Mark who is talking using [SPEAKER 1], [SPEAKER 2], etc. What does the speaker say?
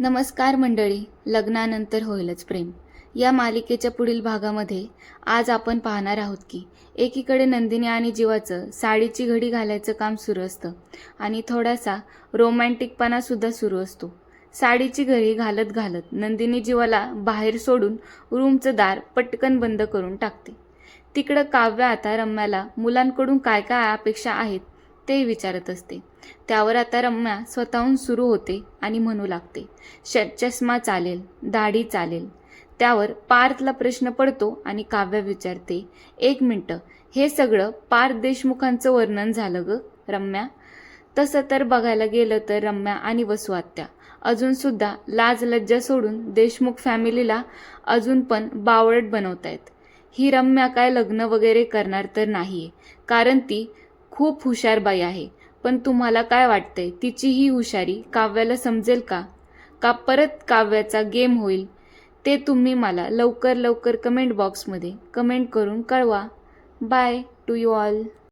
[SPEAKER 1] नमस्कार मंडळी. लग्नानंतर होईलच प्रेम या मालिकेच्या पुढील भागामध्ये आज आपण पाहणार आहोत की एकीकडे नंदिनी आणि जीवाचं साडीची घडी घालायचं काम सुरू असतं आणि थोडासा रोमॅन्टिकपणा सुद्धा सुरू असतो. साडीची घडी घालत घालत नंदिनी जीवाला बाहेर सोडून रूमचं दार पटकन बंद करून टाकते. तिकडं काव्य आता रम्याला मुलांकडून काय काय अपेक्षा आहेत ते विचारत असते. त्यावर आता रम्या स्वतःहून सुरू होते आणि म्हणू लागते, चष्मा चालेल, दाढी चालेल. त्यावर पार्थला प्रश्न पडतो आणि काव्य विचारते, 1 मिनिट, हे सगळं पार्थ देशमुखांचं वर्णन झालं ग रम्या? तसं तर बघायला गेलं तर रम्या आणि वसू आत्या अजूनसुद्धा लाज लज्जा सोडून देशमुख फॅमिलीला अजून पण बावळट बनवतायत. ही रम्या काय लग्न वगैरे करणार तर नाहीये, कारण ती खूप हुशार बाई आहे. पण तुम्हाला काय वाटतंय, तिची ही हुशारी काव्याला समजेल का? का परत काव्याचा गेम होईल? ते तुम्ही मला लवकर कमेंट बॉक्समध्ये कमेंट करून कळवा. By two you all.